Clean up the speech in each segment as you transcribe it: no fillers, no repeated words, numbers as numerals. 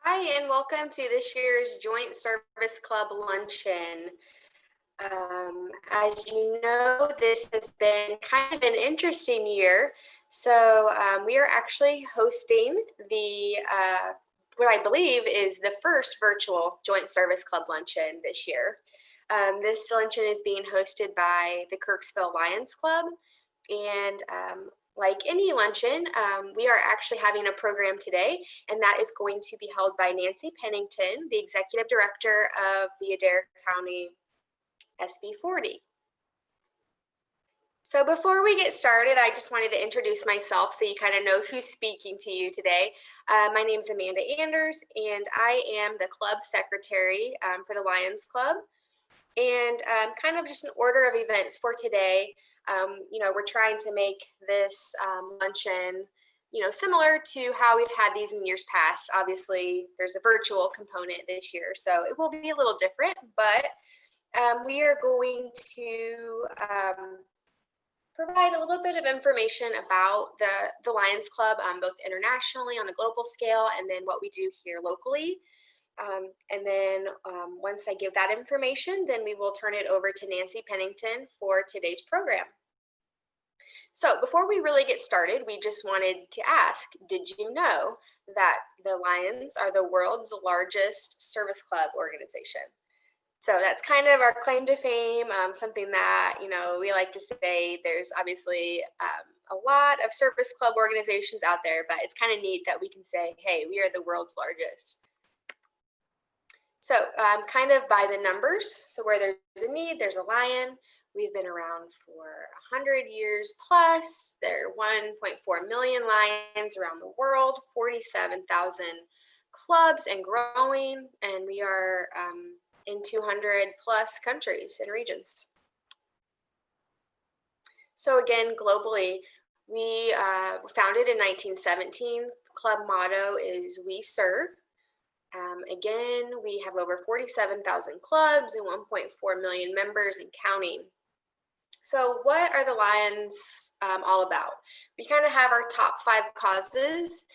Hi, and welcome to this year's Joint Service Club Luncheon. As you know, this has been kind of an interesting year. So we are actually hosting what I believe is the first virtual Joint Service Club Luncheon this year. This luncheon is being hosted by the Kirksville Lions Club, and like any luncheon, we are actually having a program today, and that is going to be held by Nancy Pennington, the Executive Director of the Adair County SB 40. So before we get started, I just wanted to introduce myself so you kind of know who's speaking to you today. My name is Amanda Anders, and I am the club secretary for the Lions Club. And kind of just an order of events for today. We're trying to make this luncheon, similar to how we've had these in years past. Obviously, there's a virtual component this year, so it will be a little different, but we are going to provide a little bit of information about the Lions Club, both internationally on a global scale, and then what we do here locally. And then once I give that information, then we will turn it over to Nancy Pennington for today's program. So before we really get started, we just wanted to ask, did you know that the Lions are the world's largest service club organization? So that's kind of our claim to fame, something that, we like to say. There's obviously a lot of service club organizations out there, but it's kind of neat that we can say, hey, we are the world's largest. So kind of by the numbers, so where there's a need, there's a lion. We've been around for 100 years plus. There are 1.4 million lions around the world, 47,000 clubs and growing, and we are in 200 plus countries and regions. So again, globally, we were founded in 1917. Club motto is "We Serve." Again, we have over 47,000 clubs and 1.4 million members and counting. So what are the Lions all about? We kind of have our top 5 causes,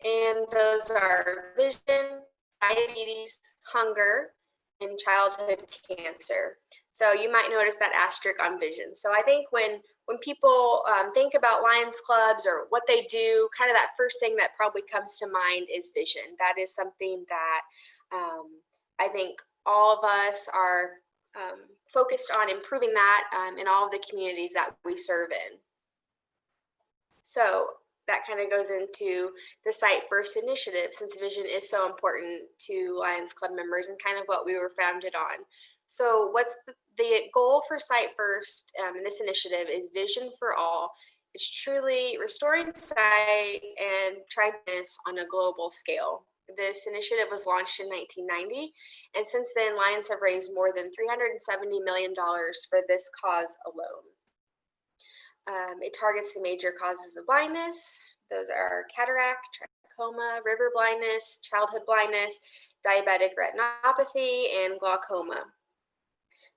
and those are vision, diabetes, hunger, and childhood cancer. So you might notice that asterisk on vision. So I think when people think about Lions clubs or what they do, kind of that first thing that probably comes to mind is vision. That is something that I think all of us are focused on improving that in all of the communities that we serve in. So that kind of goes into the Sight First initiative, since vision is so important to Lions Club members and kind of what we were founded on. So what's the goal for Sight First in this initiative is vision for all. It's truly restoring sight and tribiness on a global scale. This initiative was launched in 1990, and since then, Lions have raised more than $370 million for this cause alone. It targets the major causes of blindness. Those are cataract, trachoma, river blindness, childhood blindness, diabetic retinopathy, and glaucoma.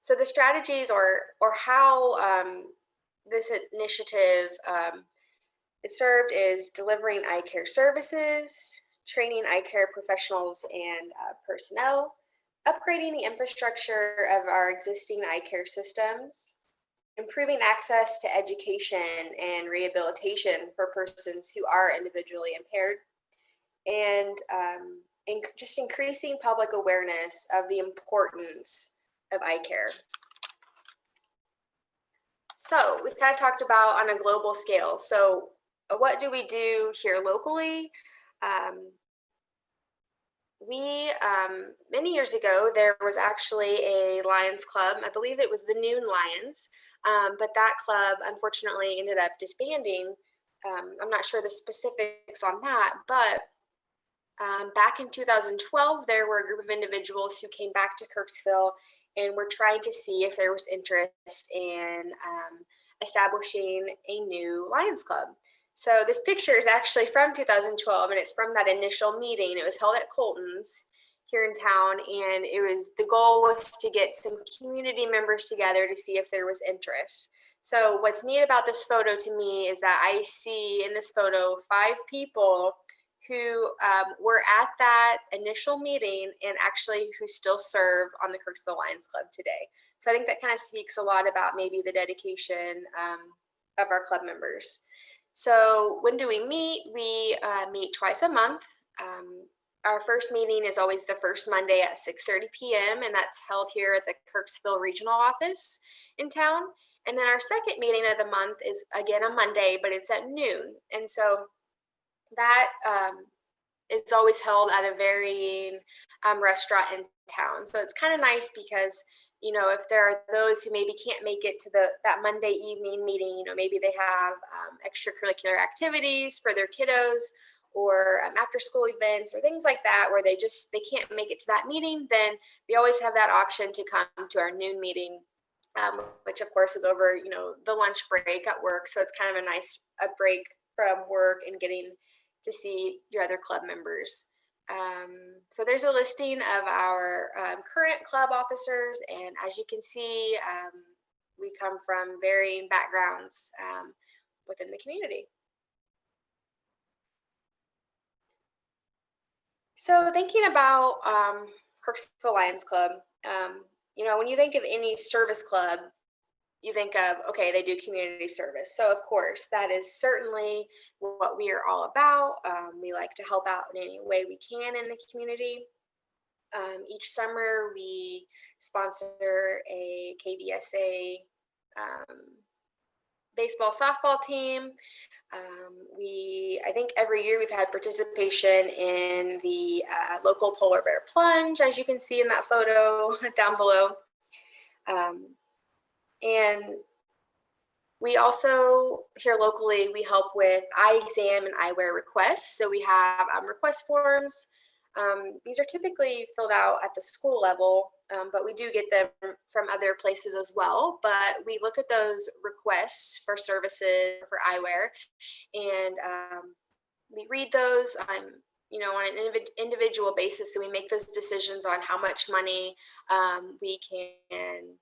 So the strategies or how this initiative is served is delivering eye care services, training eye care professionals and personnel, upgrading the infrastructure of our existing eye care systems, improving access to education and rehabilitation for persons who are individually impaired, and just increasing public awareness of the importance of eye care. So we've kind of talked about on a global scale. So what do we do here locally? Many years ago, there was actually a Lions Club. I believe it was the Noon Lions, but that club unfortunately ended up disbanding. I'm not sure the specifics on that, but back in 2012, there were a group of individuals who came back to Kirksville and were trying to see if there was interest in establishing a new Lions Club. So this picture is actually from 2012, and it's from that initial meeting. It was held at Colton's here in town, and the goal was to get some community members together to see if there was interest. So what's neat about this photo to me is that I see in this photo 5 people who were at that initial meeting and actually who still serve on the Kirksville Lions Club today. So I think that kind of speaks a lot about maybe the dedication of our club members. So when do we meet? We meet twice a month. Our first meeting is always the first Monday at 6:30 p.m. and that's held here at the Kirksville Regional Office in town. And then our second meeting of the month is again a Monday, but it's at noon. And so that is always held at a varying restaurant in town. So it's kind of nice because, you know, if there are those who maybe can't make it to that Monday evening meeting, you know, maybe they have extracurricular activities for their kiddos or after school events or things like that where they can't make it to that meeting, then we always have that option to come to our noon meeting, which of course is over, you know, the lunch break at work. So it's kind of a nice break from work and getting to see your other club members. So there's a listing of our current club officers, and as you can see, we come from varying backgrounds within the community. So thinking about Kirksville Lions Club, you know, when you think of any service club, you think of, okay, they do community service. So of course, that is certainly what we are all about. We like to help out in any way we can in the community. Each summer, we sponsor a KVSA baseball softball team. I think every year we've had participation in the local polar bear plunge, as you can see in that photo down below. And we also, here locally, we help with eye exam and eyewear requests. So we have request forms. These are typically filled out at the school level, but we do get them from other places as well. But we look at those requests for services for eyewear, and we read those you know, on an individual basis. So we make those decisions on how much money we can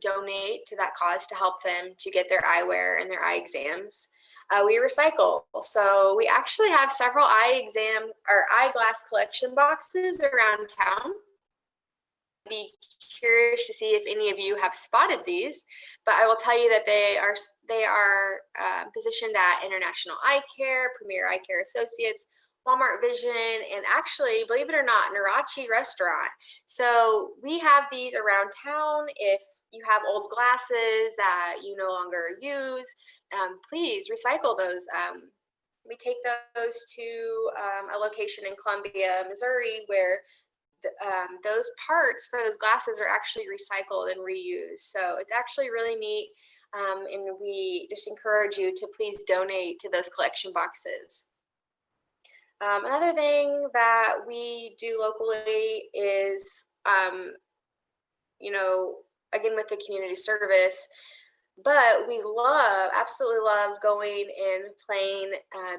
donate to that cause to help them to get their eyewear and their eye exams. We recycle. So we actually have several eyeglass collection boxes around town. I'd be curious to see if any of you have spotted these, but I will tell you that they are positioned at International Eye Care, Premier Eye Care Associates, Walmart Vision, and actually, believe it or not, Narachi Restaurant. So we have these around town. If you have old glasses that you no longer use, please recycle those. We take those to a location in Columbia, Missouri, where those parts for those glasses are actually recycled and reused. So it's actually really neat. And we just encourage you to please donate to those collection boxes. Another thing that we do locally is, you know, again with the community service, but we absolutely love going and playing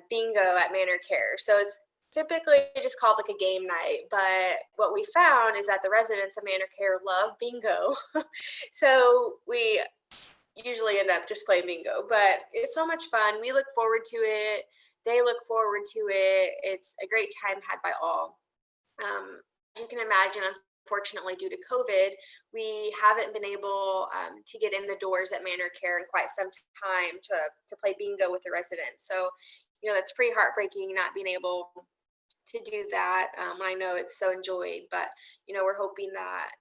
bingo at Manor Care. So it's typically just called like a game night, but what we found is that the residents of Manor Care love bingo. So we usually end up just playing bingo, but it's so much fun. We look forward to it. They look forward to it. It's a great time had by all. As you can imagine, unfortunately, due to COVID, we haven't been able to get in the doors at Manor Care in quite some time to play bingo with the residents. So, you know, that's pretty heartbreaking not being able to do that. I know it's so enjoyed, but, you know, we're hoping that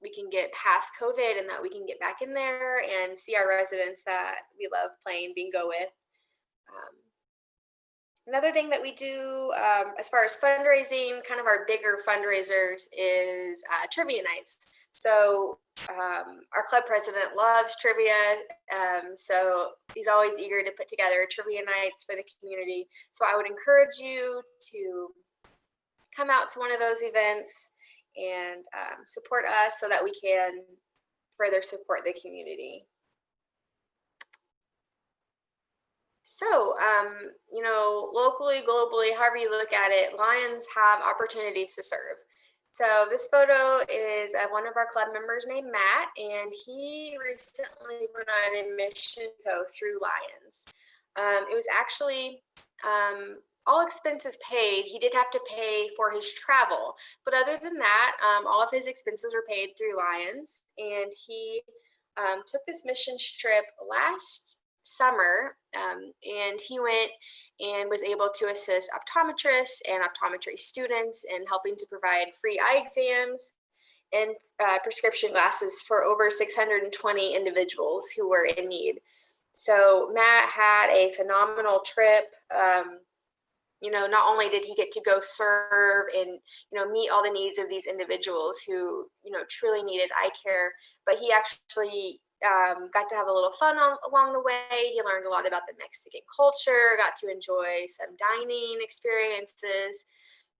we can get past COVID and that we can get back in there and see our residents that we love playing bingo with. Another thing that we do as far as fundraising, kind of our bigger fundraisers, is trivia nights. So our club president loves trivia, so he's always eager to put together trivia nights for the community. So I would encourage you to come out to one of those events and support us so that we can further support the community. So, you know, locally, globally, however you look at it, Lions have opportunities to serve. So this photo is of one of our club members named Matt, and he recently went on a mission to go through Lions. It was actually all expenses paid. He did have to pay for his travel, but other than that, all of his expenses were paid through Lions. And he took this mission trip last summer, and he went and was able to assist optometrists and optometry students in helping to provide free eye exams and prescription glasses for over 620 individuals who were in need. So Matt had a phenomenal trip. Not only did he get to go serve and, meet all the needs of these individuals who, truly needed eye care, but he actually got to have a little fun along the way. He learned a lot about the Mexican culture, got to enjoy some dining experiences,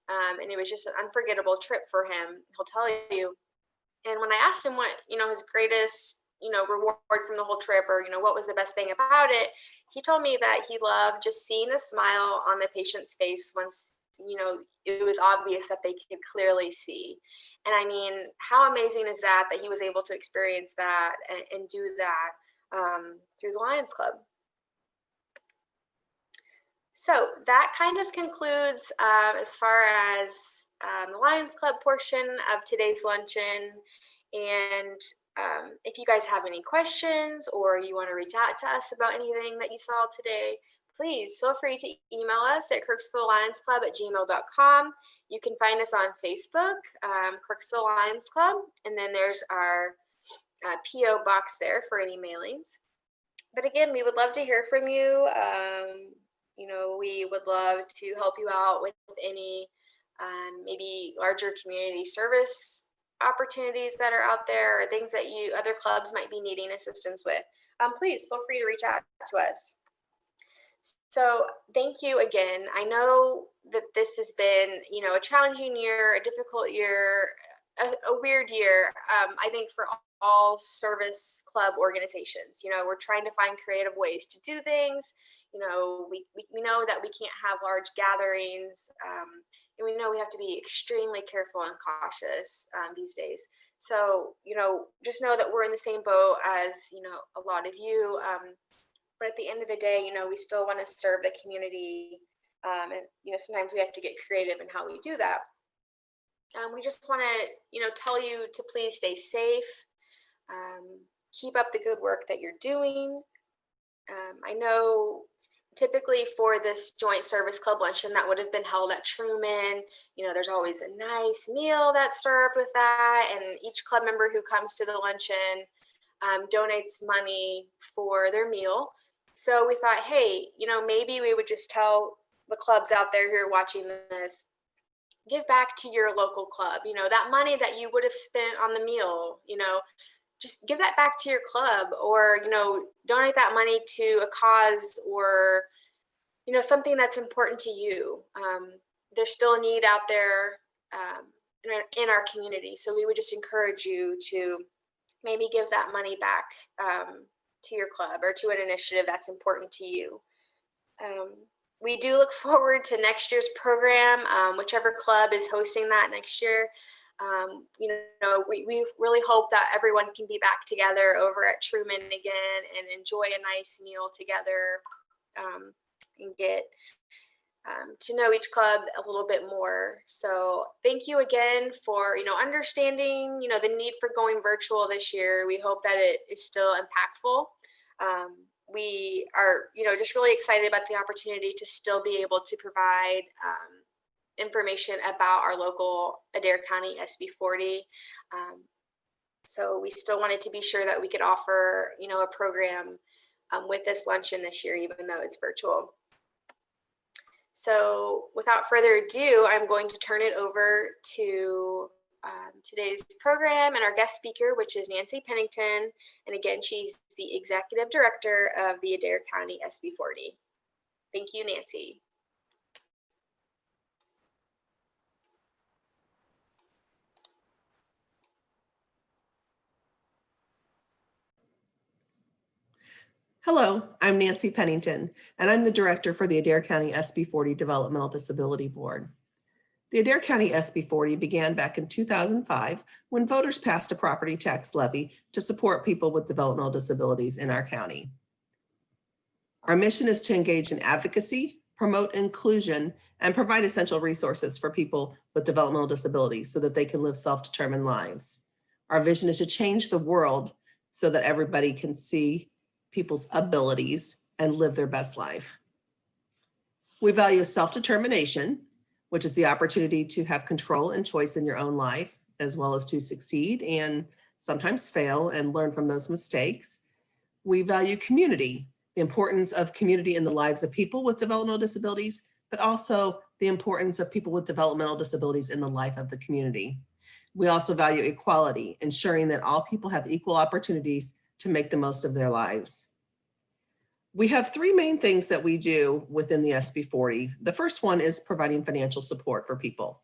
and it was just an unforgettable trip for him, he'll tell you. And when I asked him what, his greatest, reward from the whole trip, or, what was the best thing about it, he told me that he loved just seeing the smile on the patient's face once, it was obvious that they could clearly see. And I mean, how amazing is that he was able to experience that and do that through the Lions Club. So that kind of concludes as far as the Lions Club portion of today's luncheon. And if you guys have any questions or you want to reach out to us about anything that you saw today, please feel free to email us at kirksvillelionsclub@gmail.com. You can find us on Facebook, Kirksville Lions Club, and then there's our P.O. box there for any mailings. But again, we would love to hear from you. We would love to help you out with any maybe larger community service opportunities that are out there, or things that other clubs might be needing assistance with. Please feel free to reach out to us. So thank you again. I know that this has been, a challenging year, a difficult year, a weird year. I think for all service club organizations, we're trying to find creative ways to do things. We know that we can't have large gatherings, and we know we have to be extremely careful and cautious these days. So, just know that we're in the same boat as, a lot of you. But at the end of the day, we still want to serve the community. And, sometimes we have to get creative in how we do that. We just want to, tell you to please stay safe. Keep up the good work that you're doing. I know typically for this joint service club luncheon that would have been held at Truman, there's always a nice meal that's served with that. And each club member who comes to the luncheon donates money for their meal. So we thought, hey, maybe we would just tell the clubs out there who are watching this, give back to your local club, that money that you would have spent on the meal, just give that back to your club, or, donate that money to a cause, or, something that's important to you. There's still a need out there in our community. So we would just encourage you to maybe give that money back to your club or to an initiative that's important to you. We do look forward to next year's program, whichever club is hosting that next year. We really hope that everyone can be back together over at Truman again and enjoy a nice meal together, and get to know each club a little bit more. So thank you again for, understanding, the need for going virtual this year. We hope that it is still impactful. We are, just really excited about the opportunity to still be able to provide information about our local Adair County SB 40. So we still wanted to be sure that we could offer, a program with this luncheon this year, even though it's virtual. So without further ado, I'm going to turn it over to today's program and our guest speaker, which is Nancy Pennington. And again, she's the Executive Director of the Adair County SB 40. Thank you, Nancy. Hello, I'm Nancy Pennington, and I'm the Director for the Adair County SB 40 Developmental Disability Board. The Adair County SB 40 began back in 2005 when voters passed a property tax levy to support people with developmental disabilities in our county. Our mission is to engage in advocacy, promote inclusion, and provide essential resources for people with developmental disabilities so that they can live self-determined lives. Our vision is to change the world so that everybody can see people's abilities and live their best life. We value self-determination, which is the opportunity to have control and choice in your own life, as well as to succeed and sometimes fail and learn from those mistakes. We value community, the importance of community in the lives of people with developmental disabilities, but also the importance of people with developmental disabilities in the life of the community. We also value equality, ensuring that all people have equal opportunities to make the most of their lives. We have three main things that we do within the SB 40. The first one is providing financial support for people.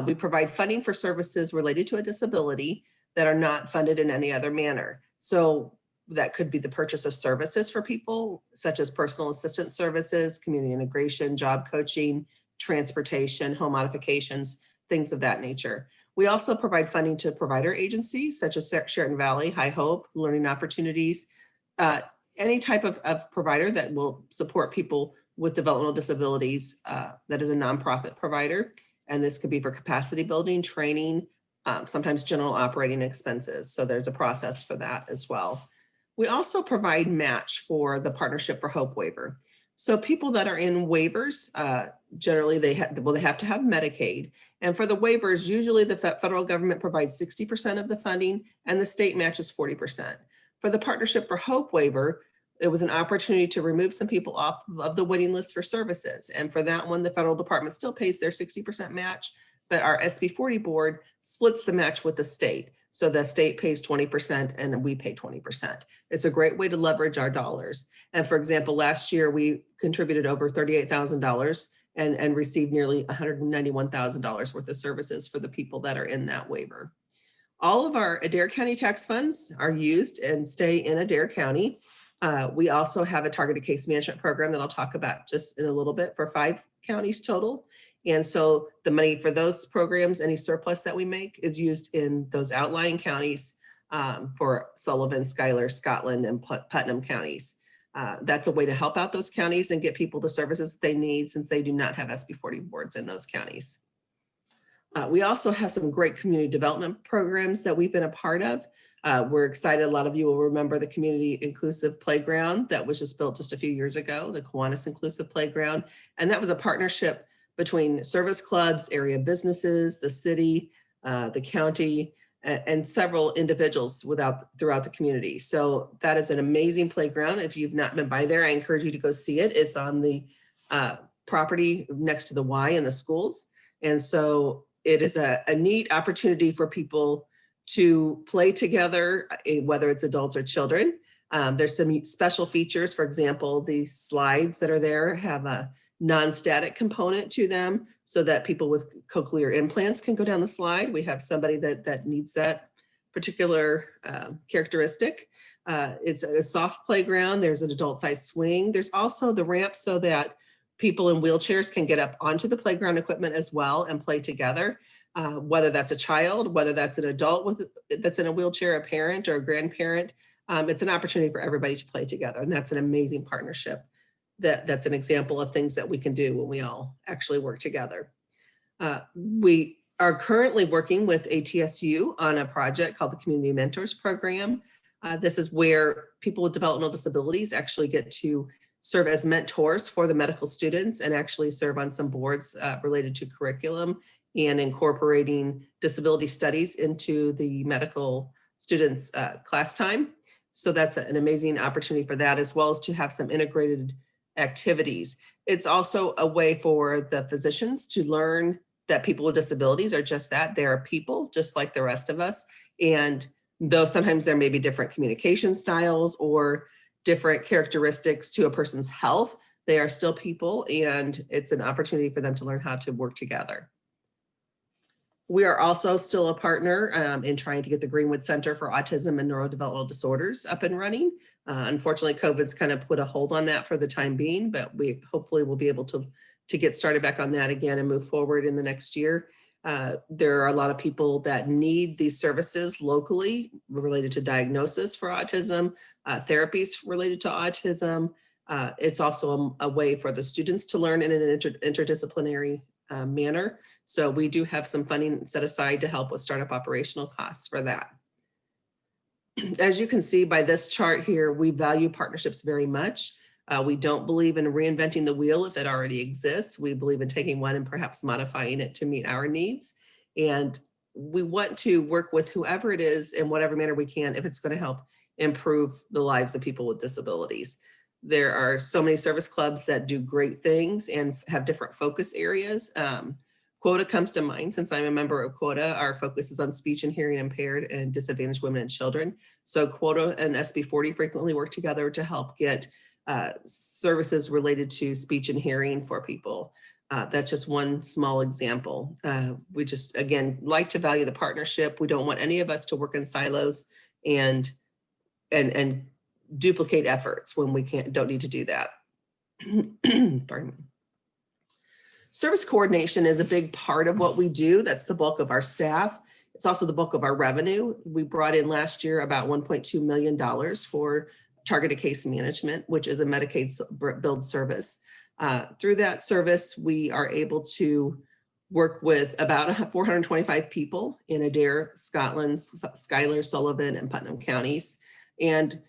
We provide funding for services related to a disability that are not funded in any other manner. So that could be the purchase of services for people, such as personal assistance services, community integration, job coaching, transportation, home modifications, things of that nature. We also provide funding to provider agencies such as Sheraton Valley, High Hope, Learning Opportunities, any type of provider that will support people with developmental disabilities that is a nonprofit provider. And this could be for capacity building, training, sometimes general operating expenses. So there's a process for that as well. We also provide match for the Partnership for Hope waiver. So people that are in waivers, generally they have to have Medicaid. And for the waivers, usually the federal government provides 60% of the funding and the state matches 40%. For the Partnership for Hope waiver, it was an opportunity to remove some people off of the waiting list for services. And for that one, the federal department still pays their 60% match, but our SB 40 board splits the match with the state. So the state pays 20% and we pay 20%. It's a great way to leverage our dollars. And for example, last year we contributed over $38,000 and received nearly $191,000 worth of services for the people that are in that waiver. All of our Adair County tax funds are used and stay in Adair County. We also have a targeted case management program that I'll talk about just in a little bit for 5 counties total. And so the money for those programs, any surplus that we make is used in those outlying counties for Sullivan, Schuyler, Scotland, and Putnam counties. That's a way to help out those counties and get people the services they need since they do not have SB 40 boards in those counties. We also have some great community development programs that we've been a part of. We're excited. A lot of you will remember the Community Inclusive Playground that was just built just a few years ago, the Kiwanis Inclusive Playground. And that was a partnership between service clubs, area businesses, the city, the county, and several individuals throughout the community. So that is an amazing playground. If you've not been by there, I encourage you to go see it. It's on the property next to the Y in the schools. And so it is a neat opportunity for people to play together, whether it's adults or children. There's some special features. For example, these slides that are there have a non-static component to them so that people with cochlear implants can go down the slide. We have somebody that needs that particular characteristic. It's a soft playground. There's an adult-sized swing. There's also the ramp so that people in wheelchairs can get up onto the playground equipment as well and play together. Whether that's a child, whether that's an adult that's in a wheelchair, a parent or a grandparent, it's an opportunity for everybody to play together. And that's an amazing partnership. That's an example of things that we can do when we all actually work together. We are currently working with ATSU on a project called the Community Mentors Program. This is where people with developmental disabilities actually get to serve as mentors for the medical students and actually serve on some boards related to curriculum and incorporating disability studies into the medical students' class time. So that's an amazing opportunity for that, as well as to have some integrated activities. It's also a way for the physicians to learn that people with disabilities are just that. They are people just like the rest of us. And though sometimes there may be different communication styles or different characteristics to a person's health, they are still people, and it's an opportunity for them to learn how to work together. We are also still a partner in trying to get the Greenwood Center for Autism and Neurodevelopmental Disorders up and running. Unfortunately, COVID's kind of put a hold on that for the time being, but we hopefully will be able to get started back on that again and move forward in the next year. There are a lot of people that need these services locally related to diagnosis for autism, therapies related to autism, It's also a way for the students to learn in an interdisciplinary manner. So we do have some funding set aside to help with startup operational costs for that. As you can see by this chart here, we value partnerships very much. We don't believe in reinventing the wheel if it already exists. We believe in taking one and perhaps modifying it to meet our needs. And we want to work with whoever it is in whatever manner we can if it's going to help improve the lives of people with disabilities. There are so many service clubs that do great things and have different focus areas. Quota comes to mind. Since I'm a member of Quota, our focus is on speech and hearing impaired and disadvantaged women and children. So Quota and SB40 frequently work together to help get services related to speech and hearing for people. That's just one small example. We just, again, like to value the partnership. We don't want any of us to work in silos and duplicate efforts when we don't need to do that. Pardon me. Service coordination is a big part of what we do. That's the bulk of our staff. It's also the bulk of our revenue. We brought in last year about $1.2 million for targeted case management, which is a Medicaid billed service. Through that service, we are able to work with about 425 people in Adair, Scotland, Schuyler, Sullivan, and Putnam counties. And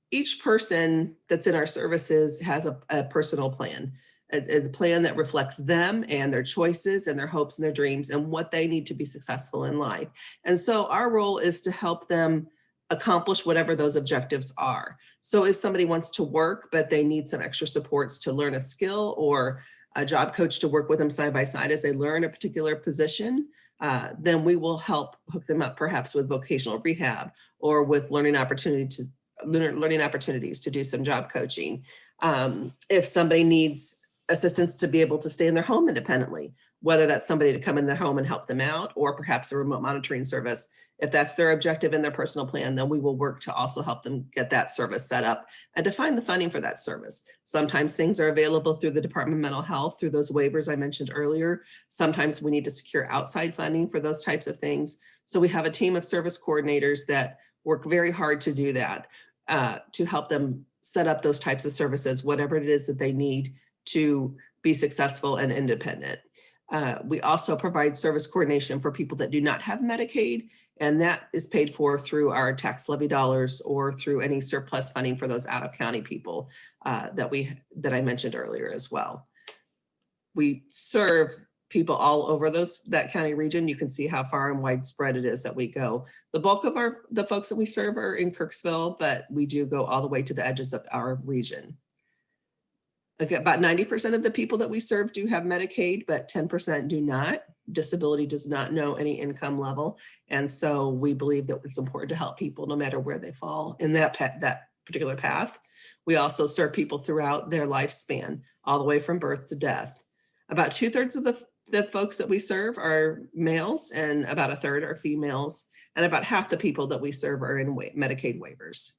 each person that's in our services has a personal plan, a plan that reflects them and their choices and their hopes and their dreams and what they need to be successful in life. And so our role is to help them accomplish whatever those objectives are. So if somebody wants to work, but they need some extra supports to learn a skill or a job coach to work with them side by side as they learn a particular position, then we will help hook them up perhaps with vocational rehab or with learning opportunities to do some job coaching. If somebody needs assistance to be able to stay in their home independently, whether that's somebody to come in their home and help them out, or perhaps a remote monitoring service. If that's their objective in their personal plan, then we will work to also help them get that service set up and to find the funding for that service. Sometimes things are available through the Department of Mental Health, through those waivers I mentioned earlier. Sometimes we need to secure outside funding for those types of things. So we have a team of service coordinators that work very hard to do that, to help them set up those types of services, whatever it is that they need to be successful and independent. We also provide service coordination for people that do not have Medicaid, and that is paid for through our tax levy dollars or through any surplus funding for those out-of-county people that I mentioned earlier as well. We serve people all over that county region. You can see how far and widespread it is that we go. The bulk of the folks that we serve are in Kirksville, but we do go all the way to the edges of our region. Again, about 90% of the people that we serve do have Medicaid, but 10% do not. Disability does not know any income level. And so we believe that it's important to help people no matter where they fall in that particular path. We also serve people throughout their lifespan, all the way from birth to death. About 2/3 of the folks that we serve are males and about 1/3 are females. And about half the people that we serve are in Medicaid waivers.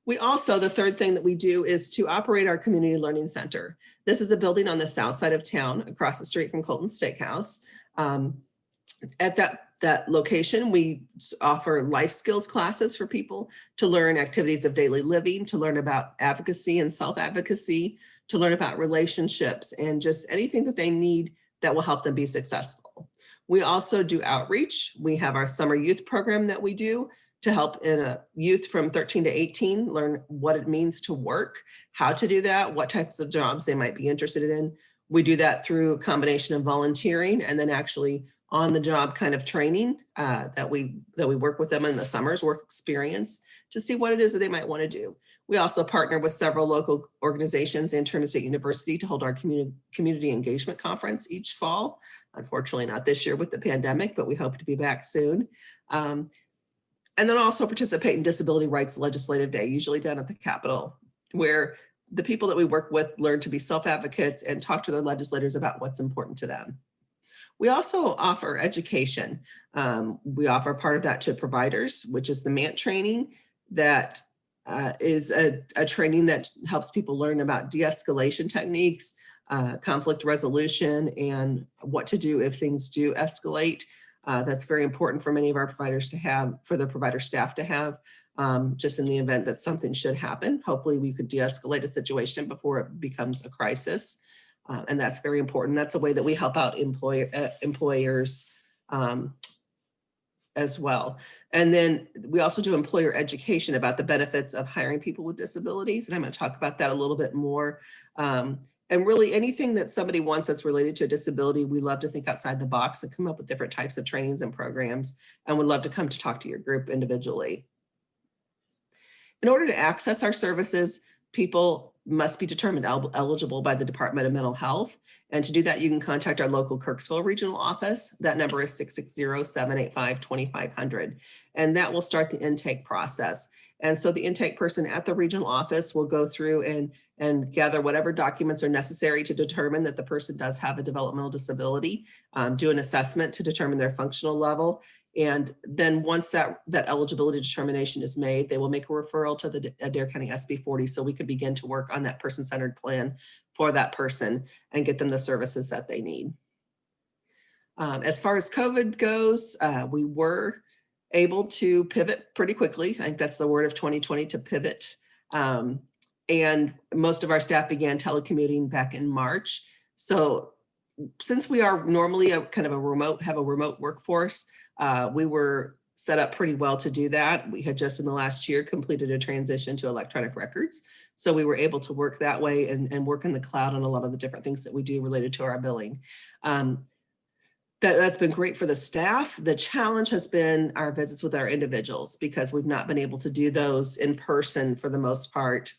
We also, the third thing that we do is to operate our community learning center. This is a building on the south side of town, across the street from Colton Steakhouse. At that location, we offer life skills classes for people to learn activities of daily living, to learn about advocacy and self-advocacy, to learn about relationships, and just anything that they need that will help them be successful. We also do outreach. We have our summer youth program that we do to help in a youth from 13 to 18 learn what it means to work, how to do that, what types of jobs they might be interested in. We do that through a combination of volunteering and then actually on the job kind of training that we work with them in the summer's work experience to see what it is that they might want to do. We also partner with several local organizations and Trinity State University to hold our community engagement conference each fall. Unfortunately, not this year with the pandemic, but we hope to be back soon. And then also participate in Disability Rights Legislative Day, usually done at the Capitol, where the people that we work with learn to be self-advocates and talk to their legislators about what's important to them. We also offer education. We offer part of that to providers, which is the MANT training. That is a training that helps people learn about de-escalation techniques, conflict resolution, and what to do if things do escalate. That's very important for many of our providers to have, for the provider staff to have. just in the event that something should happen. Hopefully we could de-escalate a situation before it becomes a crisis. And that's very important. That's a way that we help out employers as well. And then we also do employer education about the benefits of hiring people with disabilities. And I'm going to talk about that a little bit more. And really anything that somebody wants that's related to a disability, we love to think outside the box and come up with different types of trainings and programs, and would love to come to talk to your group individually. In order to access our services, people must be determined eligible by the Department of Mental Health. And to do that, you can contact our local Kirksville regional office. That number is 660-785-2500. And that will start the intake process. And so the intake person at the regional office will go through and gather whatever documents are necessary to determine that the person does have a developmental disability, do an assessment to determine their functional level. And then once that eligibility determination is made, they will make a referral to the Adair County SB 40 so we could begin to work on that person-centered plan for that person and get them the services that they need. As far as COVID goes, we were able to pivot pretty quickly. I think that's the word of 2020, to pivot. And most of our staff began telecommuting back in March. So since we are normally have a remote workforce, we were set up pretty well to do that. We had just in the last year completed a transition to electronic records. So we were able to work that way and work in the cloud on a lot of the different things that we do related to our billing. That's been great for the staff. The challenge has been our visits with our individuals, because we've not been able to do those in person for the most part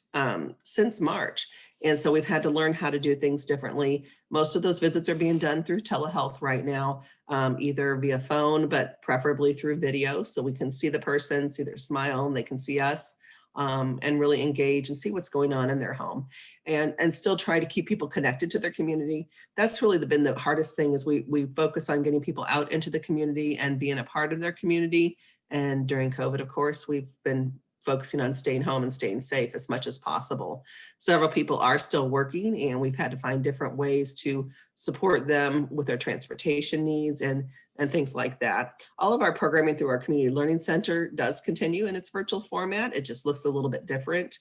since March. And so we've had to learn how to do things differently. Most of those visits are being done through telehealth right now, either via phone, but preferably through video. So we can see the person, see their smile, and they can see us, and really engage and see what's going on in their home, and still try to keep people connected to their community. That's really been the hardest thing, is we focus on getting people out into the community and being a part of their community. And during COVID, of course, we've been focusing on staying home and staying safe as much as possible. Several people are still working, and we've had to find different ways to support them with their transportation needs and things like that. All of our programming through our community learning center does continue in its virtual format. It just looks a little bit different.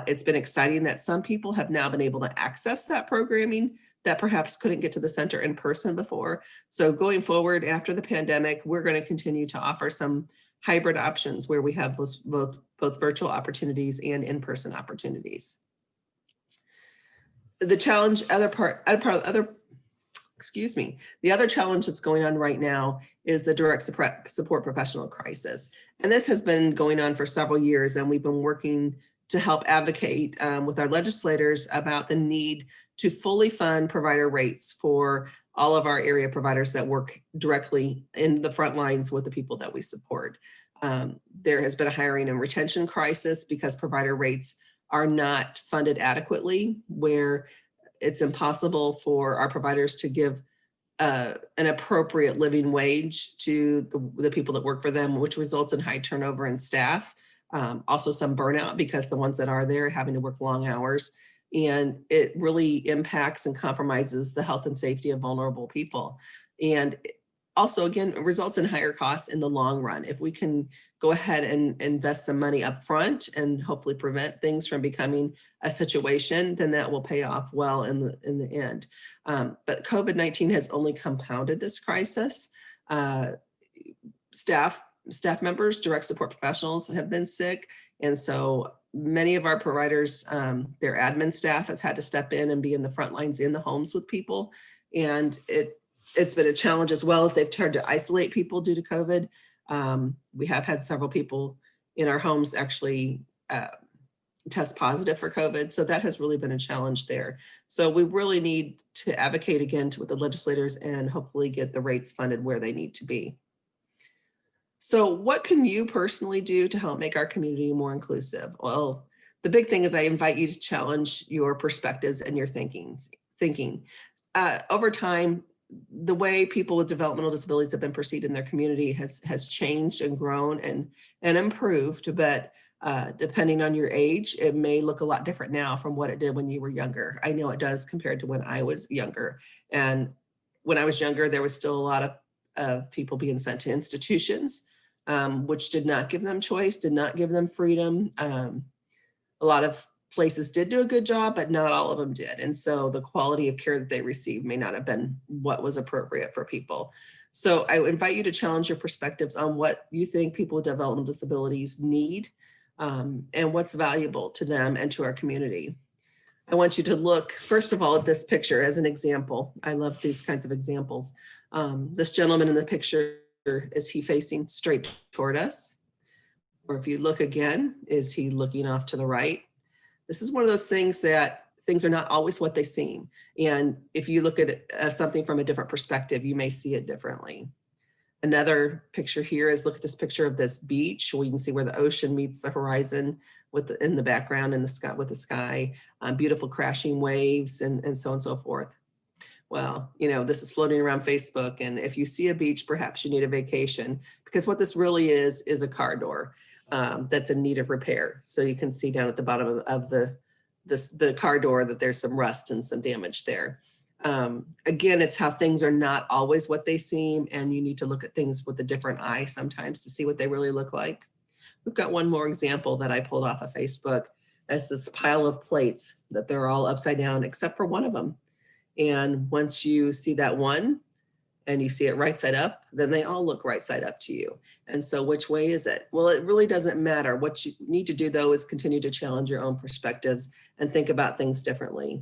It's been exciting that some people have now been able to access that programming that perhaps couldn't get to the center in person before. So going forward after the pandemic, we're going to continue to offer some hybrid options where we have both virtual opportunities and in-person opportunities. The challenge, the other challenge that's going on right now is the direct support professional crisis. And this has been going on for several years, and we've been working to help advocate with our legislators about the need to fully fund provider rates for all of our area providers that work directly in the front lines with the people that we support. There has been a hiring and retention crisis because provider rates are not funded adequately, where it's impossible for our providers to give an appropriate living wage to the people that work for them, which results in high turnover in staff. Also some burnout, because the ones that are there having to work long hours, and it really impacts and compromises the health and safety of vulnerable people. And also, again, it results in higher costs in the long run. If we can go ahead and invest some money up front and hopefully prevent things from becoming a situation, then that will pay off well in the end. But COVID-19 has only compounded this crisis. Staff members, direct support professionals have been sick. And so many of our providers, their admin staff has had to step in and be in the front lines in the homes with people. And it's been a challenge, as well as they've tried to isolate people due to COVID. We have had several people in our homes actually test positive for COVID. So that has really been a challenge there. So we really need to advocate again with the legislators and hopefully get the rates funded where they need to be. So what can you personally do to help make our community more inclusive? Well, the big thing is I invite you to challenge your perspectives and your thinking. Over time, the way people with developmental disabilities have been perceived in their community has changed and grown and improved, but depending on your age, it may look a lot different now from what it did when you were younger. I know it does compared to when I was younger. And when I was younger, there was still a lot of people being sent to institutions which did not give them choice, did not give them freedom. A lot of places did do a good job, but not all of them did. And so the quality of care that they received may not have been what was appropriate for people. So I would invite you to challenge your perspectives on what you think people with developmental disabilities need, and what's valuable to them and to our community. I want you to look, first of all, at this picture as an example. I love these kinds of examples. This gentleman in the picture, is he facing straight toward us? Or if you look again, is he looking off to the right? This is one of those things that things are not always what they seem. And if you look at it as something from a different perspective, you may see it differently. Another picture here is, look at this picture of this beach where you can see where the ocean meets the horizon in the background in the sky, with the sky, beautiful crashing waves and so on and so forth. Well, this is floating around Facebook, and if you see a beach, perhaps you need a vacation, because what this really is a car door that's in need of repair. So you can see down at the bottom of the car door that there's some rust and some damage there. Again, it's how things are not always what they seem, and you need to look at things with a different eye sometimes to see what they really look like. We've got one more example that I pulled off of Facebook. That's this pile of plates that they're all upside down except for one of them. And once you see that one and you see it right side up, then they all look right side up to you. And so which way is it? Well, it really doesn't matter. What you need to do, though, is continue to challenge your own perspectives and think about things differently.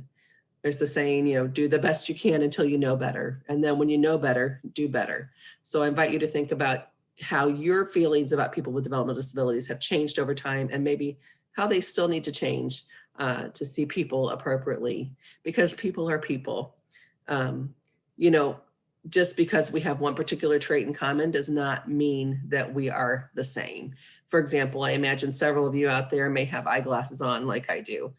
There's the saying, do the best you can until you know better. And then when you know better, do better. So I invite you to think about how your feelings about people with developmental disabilities have changed over time, and maybe how they still need to change to see people appropriately, because people are people. Just because we have one particular trait in common does not mean that we are the same. For example, I imagine several of you out there may have eyeglasses on like I do.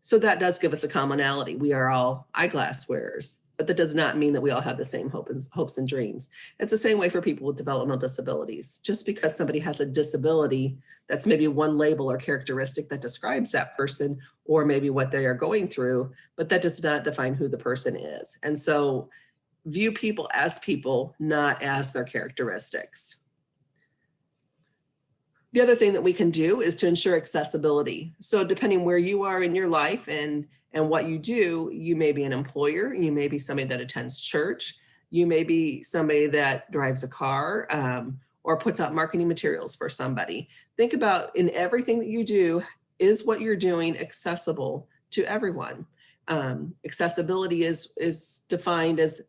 So that does give us a commonality. We are all eyeglass wearers, but that does not mean that we all have the same hopes and dreams. It's the same way for people with developmental disabilities. Just because somebody has a disability, that's maybe one label or characteristic that describes that person, or maybe what they are going through, but that does not define who the person is. And so view people as people, not as their characteristics. The other thing that we can do is to ensure accessibility. So depending where you are in your life and what you do, you may be an employer, you may be somebody that attends church, you may be somebody that drives a car, or puts out marketing materials for somebody. Think about, in everything that you do, is what you're doing accessible to everyone? Accessibility is defined as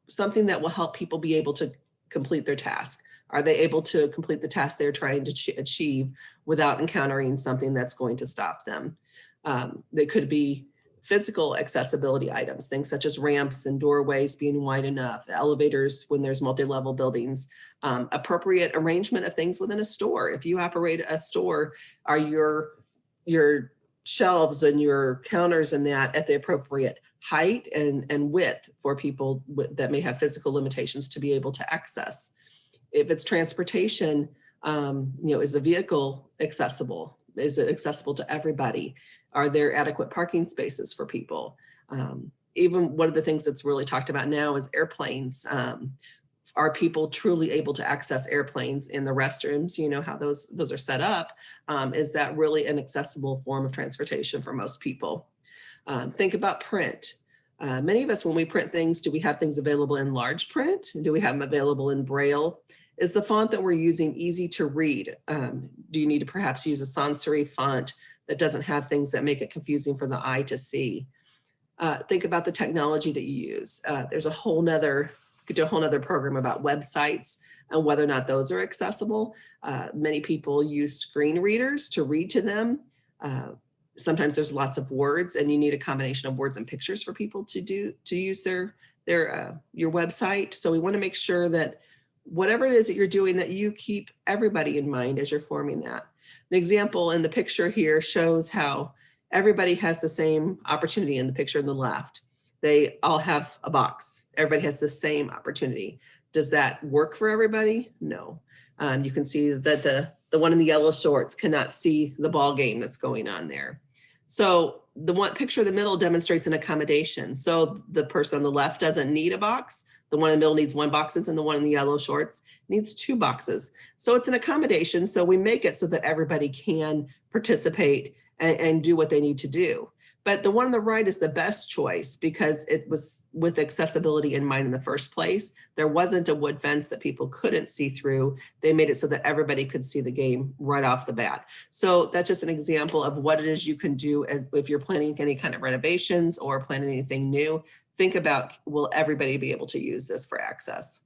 something that will help people be able to complete their task. Are they able to complete the task they're trying to achieve without encountering something that's going to stop them? They could be physical accessibility items, things such as ramps and doorways being wide enough, elevators when there's multi-level buildings, appropriate arrangement of things within a store. If you operate a store, are your shelves and your counters and that at the appropriate height and width for people that may have physical limitations to be able to access? If it's transportation, is a vehicle accessible? Is it accessible to everybody? Are there adequate parking spaces for people? Even one of the things that's really talked about now is airplanes. Are people truly able to access airplanes in the restrooms? You know how those are set up. Is that really an accessible form of transportation for most people? Think about print. Many of us, when we print things, do we have things available in large print? Do we have them available in Braille? Is the font that we're using easy to read? Do you need to perhaps use a sans serif font that doesn't have things that make it confusing for the eye to see? Think about the technology that you use. There's a whole nother, could do a whole nother program about websites and whether or not those are accessible. Many people use screen readers to read to them. Sometimes there's lots of words and you need a combination of words and pictures for people to use your website. So we want to make sure that whatever it is that you're doing, that you keep everybody in mind as you're forming that. The example in the picture here shows how everybody has the same opportunity in the picture on the left. They all have a box. Everybody has the same opportunity. Does that work for everybody? No. You can see that the one in the yellow shorts cannot see the ball game that's going on there. So the one picture in the middle demonstrates an accommodation. So the person on the left doesn't need a box. The one in the middle needs 1 boxes, and the one in the yellow shorts needs 2 boxes. So it's an accommodation. So we make it so that everybody can participate and do what they need to do. But the one on the right is the best choice because it was with accessibility in mind in the first place. There wasn't a wood fence that people couldn't see through. They made it so that everybody could see the game right off the bat. So that's just an example of what it is you can do if you're planning any kind of renovations or planning anything new. Think about, will everybody be able to use this for access?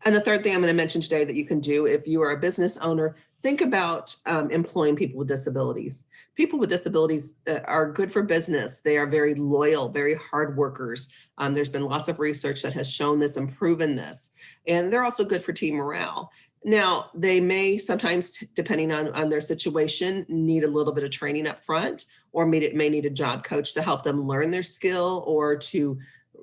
And the third thing I'm going to mention today that you can do if you are a business owner, think about employing people with disabilities. People with disabilities are good for business. They are very loyal, very hard workers. There's been lots of research that has shown this and proven this. And they're also good for team morale. Now, they may sometimes, depending on their situation, need a little bit of training up front, or may need a job coach to help them learn their skill or to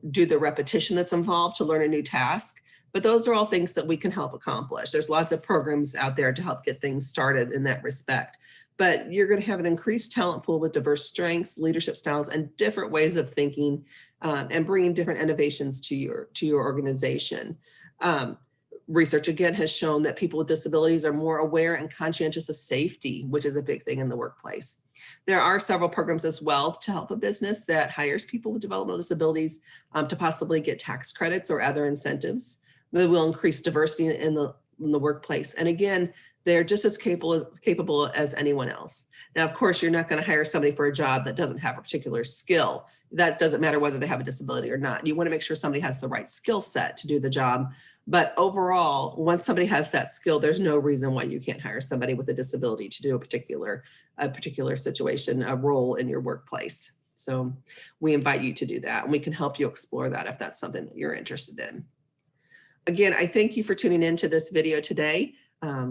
do the repetition that's involved to learn a new task. But those are all things that we can help accomplish. There's lots of programs out there to help get things started in that respect. But you're going to have an increased talent pool with diverse strengths, leadership styles, and different ways of thinking, and bringing different innovations to your organization. Research again has shown that people with disabilities are more aware and conscientious of safety, which is a big thing in the workplace. There are several programs as well to help a business that hires people with developmental disabilities to possibly get tax credits or other incentives that will increase diversity in the workplace. And again, they're just as capable as anyone else. Now, of course, you're not going to hire somebody for a job that doesn't have a particular skill. That doesn't matter whether they have a disability or not. You want to make sure somebody has the right skill set to do the job. But overall, once somebody has that skill, there's no reason why you can't hire somebody with a disability to do a particular situation, a role in your workplace. So we invite you to do that, and we can help you explore that if that's something that you're interested in. Again, I thank you for tuning into this video today.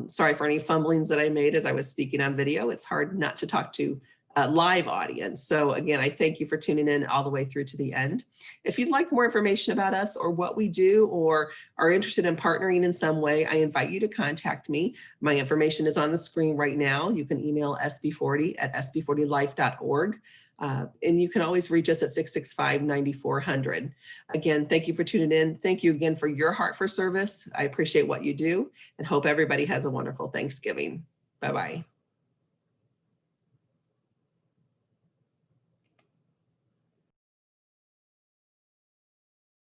Sorry for any fumblings that I made as I was speaking on video. It's hard not to talk to a live audience. So again, I thank you for tuning in all the way through to the end. If you'd like more information about us or what we do, or are interested in partnering in some way, I invite you to contact me. My information is on the screen right now. You can email sb40@sb40life.org. And you can always reach us at 665-9400. Again, thank you for tuning in. Thank you again for your heart for service. I appreciate what you do and hope everybody has a wonderful Thanksgiving. Bye-bye.